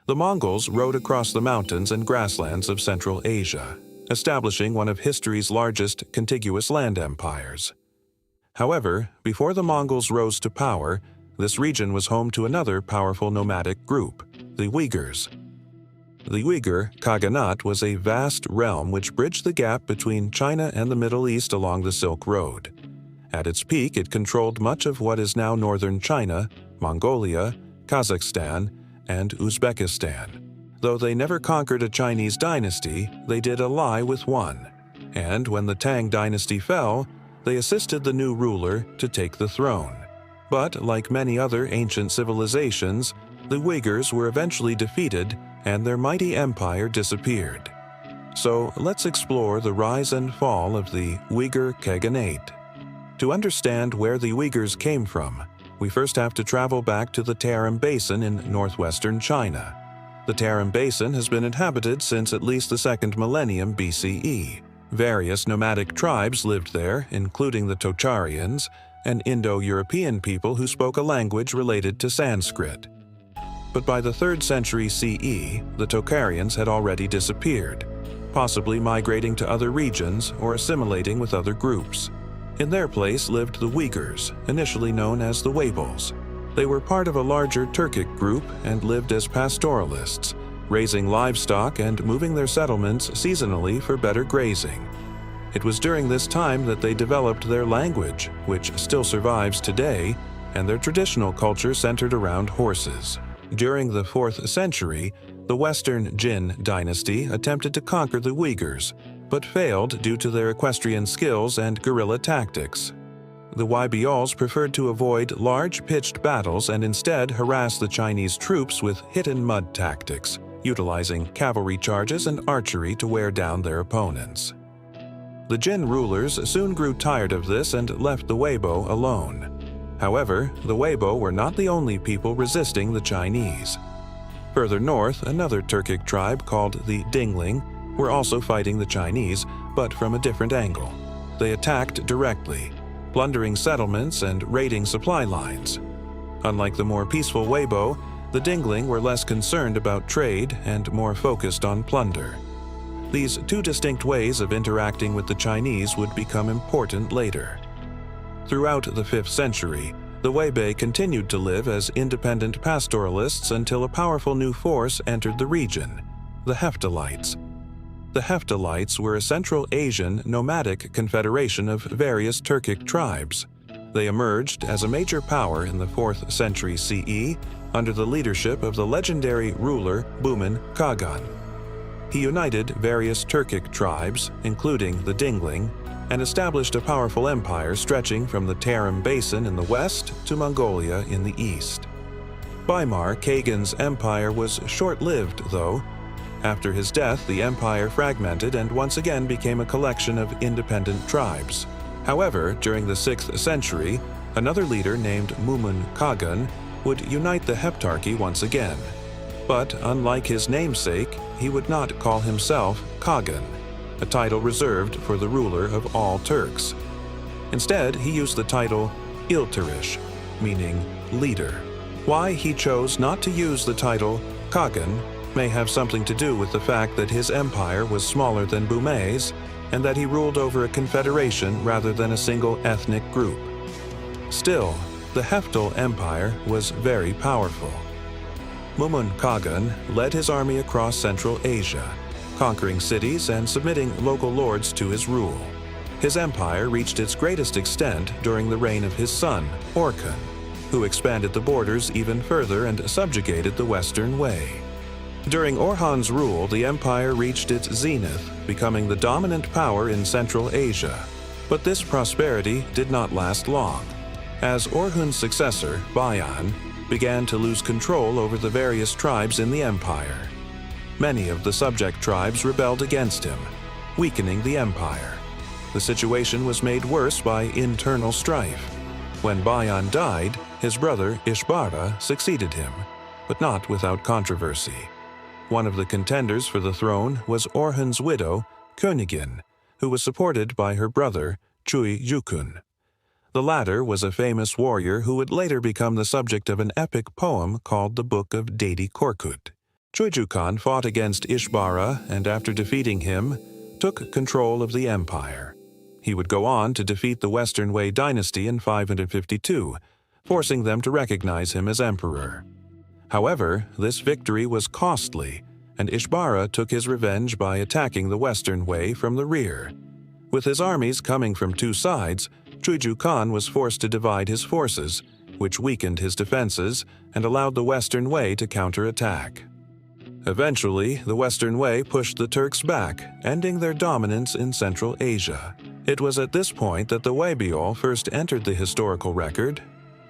The Mongols rode across the mountains and grasslands of Central Asia, establishing one of history's largest contiguous land empires. However, before the Mongols rose to power, this region was home to another powerful nomadic group, the Uyghurs. The Uyghur Khaganate was a vast realm which bridged the gap between China and the Middle East along the Silk Road. At its peak, it controlled much of what is now northern China, Mongolia, Kazakhstan, and Uzbekistan. Though they never conquered a Chinese dynasty, they did ally with one. And when the Tang dynasty fell, they assisted the new ruler to take the throne. But like many other ancient civilizations, the Uyghurs were eventually defeated and their mighty empire disappeared. So let's explore the rise and fall of the Uyghur Khaganate. To understand where the Uyghurs came from, we first have to travel back to the Tarim Basin in northwestern China. The Tarim Basin has been inhabited since at least the 2nd millennium BCE. Various nomadic tribes lived there, including the Tocharians, an Indo-European people who spoke a language related to Sanskrit. But by the 3rd century CE, the Tocharians had already disappeared, possibly migrating to other regions or assimilating with other groups. In their place lived the Uyghurs, initially known as the Weibuls. They were part of a larger Turkic group and lived as pastoralists, raising livestock and moving their settlements seasonally for better grazing. It was during this time that they developed their language, which still survives today, and their traditional culture centered around horses. During the 4th century, the Western Jin dynasty attempted to conquer the Uyghurs, but failed due to their equestrian skills and guerrilla tactics. The Weibuls preferred to avoid large pitched battles and instead harass the Chinese troops with hit-and-mud tactics, utilizing cavalry charges and archery to wear down their opponents. The Jin rulers soon grew tired of this and left the Weibo alone. However, the Weibo were not the only people resisting the Chinese. Further north, another Turkic tribe called the Dingling were also fighting the Chinese, but from a different angle. They attacked directly, plundering settlements and raiding supply lines. Unlike the more peaceful Weibo, the Dingling were less concerned about trade and more focused on plunder. These two distinct ways of interacting with the Chinese would become important later. Throughout the 5th century, the Weibai continued to live as independent pastoralists until a powerful new force entered the region, the Hephthalites. The Hephthalites were a Central Asian nomadic confederation of various Turkic tribes. They emerged as a major power in the 4th century CE under the leadership of the legendary ruler Bumin Khagan. He united various Turkic tribes, including the Dingling, and established a powerful empire stretching from the Tarim Basin in the west to Mongolia in the east. Baimar Khagan's empire was short-lived, though. After his death, the empire fragmented and once again became a collection of independent tribes. However, during the 6th century, another leader named Mumun Khagan would unite the Heptarchy once again. But unlike his namesake, he would not call himself Khagan, a title reserved for the ruler of all Turks. Instead, he used the title Ilturish, meaning leader. Why he chose not to use the title Khagan may have something to do with the fact that his empire was smaller than Bumei's and that he ruled over a confederation rather than a single ethnic group. Still, the Hephtal Empire was very powerful. Mumun Khagan led his army across Central Asia, conquering cities and submitting local lords to his rule. His empire reached its greatest extent during the reign of his son, Orkhan, who expanded the borders even further and subjugated the Western Wei. During Orkhan's rule, the empire reached its zenith, becoming the dominant power in Central Asia. But this prosperity did not last long, as Orkhan's successor, Bayan, began to lose control over the various tribes in the empire. Many of the subject tribes rebelled against him, weakening the empire. The situation was made worse by internal strife. When Bayan died, his brother Ishbara succeeded him, but not without controversy. One of the contenders for the throne was Orkhan's widow, Königin, who was supported by her brother, Chui Yukun. The latter was a famous warrior who would later become the subject of an epic poem called the Book of Dedi Korkut. Chuiju Khan fought against Ishbara and after defeating him, took control of the empire. He would go on to defeat the Western Wei dynasty in 552, forcing them to recognize him as emperor. However, this victory was costly, and Ishbara took his revenge by attacking the Western Wei from the rear. With his armies coming from two sides, Chuiju Khan was forced to divide his forces, which weakened his defenses and allowed the Western Wei to counterattack. Eventually, the Western Wei pushed the Turks back, ending their dominance in Central Asia. It was at this point that the Weibiol first entered the historical record.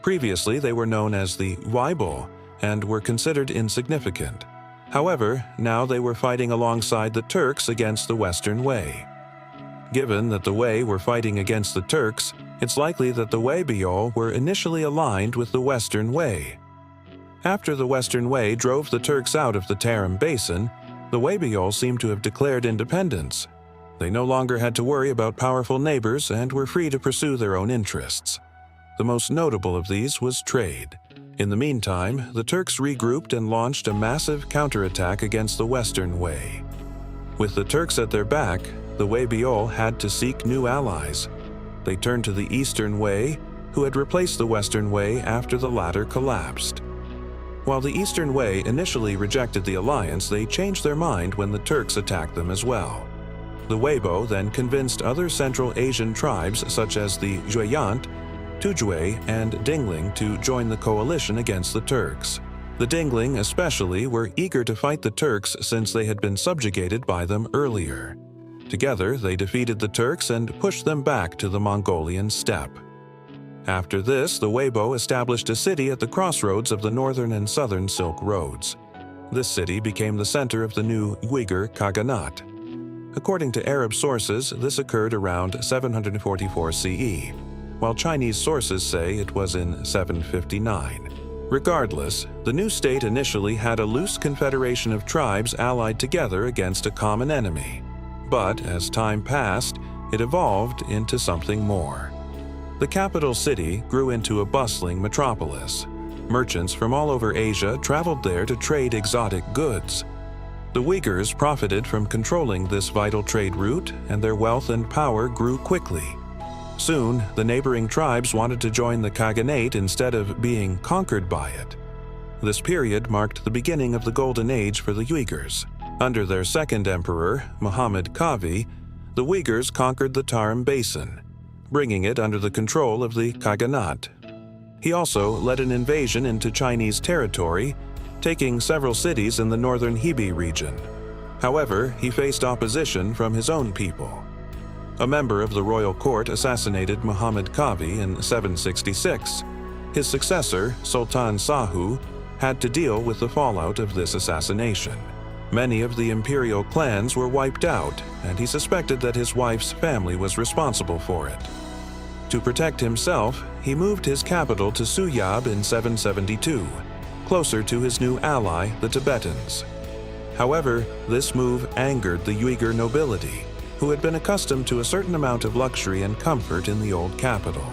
Previously, they were known as the Weibo and were considered insignificant. However, now they were fighting alongside the Turks against the Western Wei. Given that the Wei were fighting against the Turks, it's likely that the Weibiol were initially aligned with the Western Wei. After the Western Wei drove the Turks out of the Tarim Basin, the Weibiol seemed to have declared independence. They no longer had to worry about powerful neighbors and were free to pursue their own interests. The most notable of these was trade. In the meantime, the Turks regrouped and launched a massive counterattack against the Western Wei. With the Turks at their back, the Weibiol had to seek new allies. They turned to the Eastern Wei, who had replaced the Western Wei after the latter collapsed. While the Eastern Wei initially rejected the alliance, they changed their mind when the Turks attacked them as well. The Weibo then convinced other Central Asian tribes such as the Zhueyant, Tujue, and Dingling to join the coalition against the Turks. The Dingling especially were eager to fight the Turks since they had been subjugated by them earlier. Together, they defeated the Turks and pushed them back to the Mongolian steppe. After this, the Weibo established a city at the crossroads of the northern and southern Silk Roads. This city became the center of the new Uyghur Khaganate. According to Arab sources, this occurred around 744 CE, while Chinese sources say it was in 759. Regardless, the new state initially had a loose confederation of tribes allied together against a common enemy. But as time passed, it evolved into something more. The capital city grew into a bustling metropolis. Merchants from all over Asia traveled there to trade exotic goods. The Uyghurs profited from controlling this vital trade route, and their wealth and power grew quickly. Soon, the neighboring tribes wanted to join the Khaganate instead of being conquered by it. This period marked the beginning of the Golden Age for the Uyghurs. Under their second emperor, Muhammad Kavi, the Uyghurs conquered the Tarim Basin, bringing it under the control of the Khaganate. He also led an invasion into Chinese territory, taking several cities in the northern Hebei region. However, he faced opposition from his own people. A member of the royal court assassinated Muhammad Kavi in 766. His successor, Sultan Sahu, had to deal with the fallout of this assassination. Many of the imperial clans were wiped out, and he suspected that his wife's family was responsible for it. To protect himself, he moved his capital to Suyab in 772, closer to his new ally, the Tibetans. However, this move angered the Uyghur nobility, who had been accustomed to a certain amount of luxury and comfort in the old capital.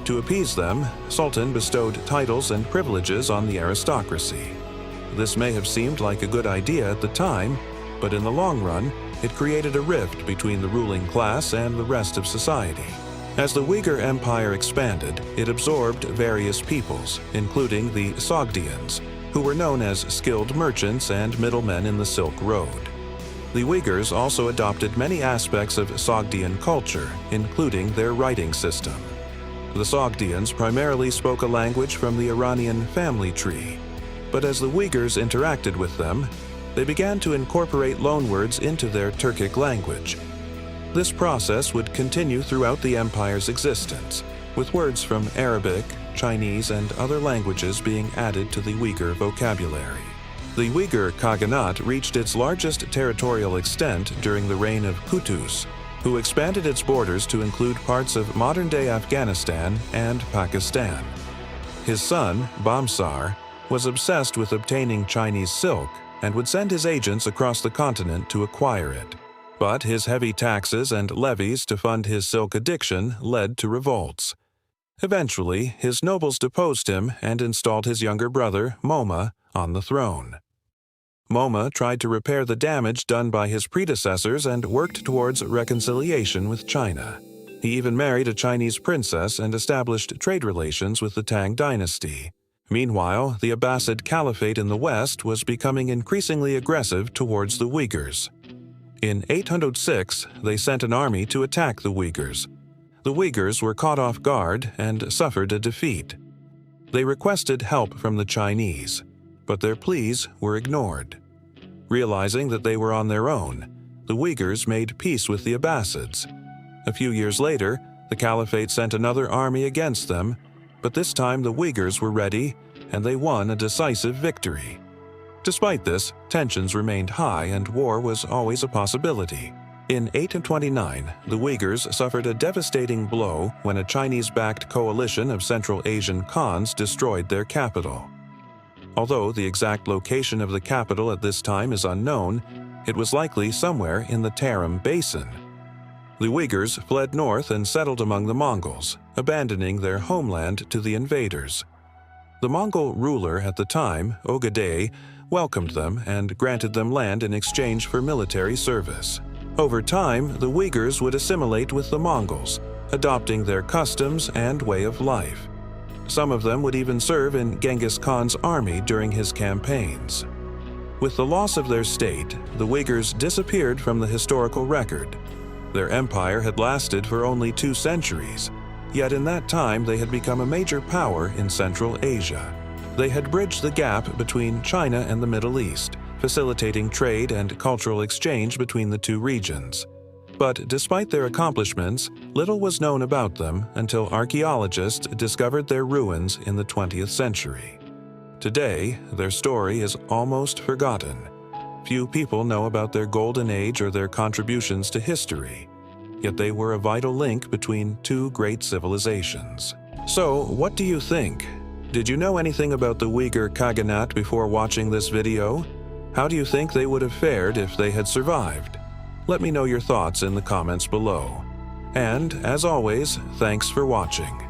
To appease them, Sultan bestowed titles and privileges on the aristocracy. This may have seemed like a good idea at the time, but in the long run, it created a rift between the ruling class and the rest of society. As the Uyghur Empire expanded, it absorbed various peoples, including the Sogdians, who were known as skilled merchants and middlemen in the Silk Road. The Uyghurs also adopted many aspects of Sogdian culture, including their writing system. The Sogdians primarily spoke a language from the Iranian family tree, but as the Uyghurs interacted with them, they began to incorporate loanwords into their Turkic language. This process would continue throughout the empire's existence, with words from Arabic, Chinese, and other languages being added to the Uyghur vocabulary. The Uyghur Khaganate reached its largest territorial extent during the reign of Qutuz, who expanded its borders to include parts of modern-day Afghanistan and Pakistan. His son, Bamsar, was obsessed with obtaining Chinese silk and would send his agents across the continent to acquire it. But his heavy taxes and levies to fund his silk addiction led to revolts. Eventually, his nobles deposed him and installed his younger brother, Moma, on the throne. Moma tried to repair the damage done by his predecessors and worked towards reconciliation with China. He even married a Chinese princess and established trade relations with the Tang dynasty. Meanwhile, the Abbasid Caliphate in the west was becoming increasingly aggressive towards the Uyghurs. In 806, they sent an army to attack the Uyghurs. The Uyghurs were caught off guard and suffered a defeat. They requested help from the Chinese, but their pleas were ignored. Realizing that they were on their own, the Uyghurs made peace with the Abbasids. A few years later, the Caliphate sent another army against them, but this time the Uyghurs were ready and they won a decisive victory. Despite this, tensions remained high and war was always a possibility. In 829, the Uyghurs suffered a devastating blow when a Chinese-backed coalition of Central Asian Khans destroyed their capital. Although the exact location of the capital at this time is unknown, it was likely somewhere in the Tarim Basin. The Uyghurs fled north and settled among the Mongols, abandoning their homeland to the invaders. The Mongol ruler at the time, Ogadei, welcomed them and granted them land in exchange for military service. Over time, the Uyghurs would assimilate with the Mongols, adopting their customs and way of life. Some of them would even serve in Genghis Khan's army during his campaigns. With the loss of their state, the Uyghurs disappeared from the historical record. Their empire had lasted for only 2 centuries, yet in that time they had become a major power in Central Asia. They had bridged the gap between China and the Middle East, facilitating trade and cultural exchange between the 2 regions. But despite their accomplishments, little was known about them until archaeologists discovered their ruins in the 20th century. Today, their story is almost forgotten. Few people know about their golden age or their contributions to history, yet they were a vital link between 2 great civilizations. So, what do you think? Did you know anything about the Uyghur Khaganate before watching this video? How do you think they would have fared if they had survived? Let me know your thoughts in the comments below. And, as always, thanks for watching.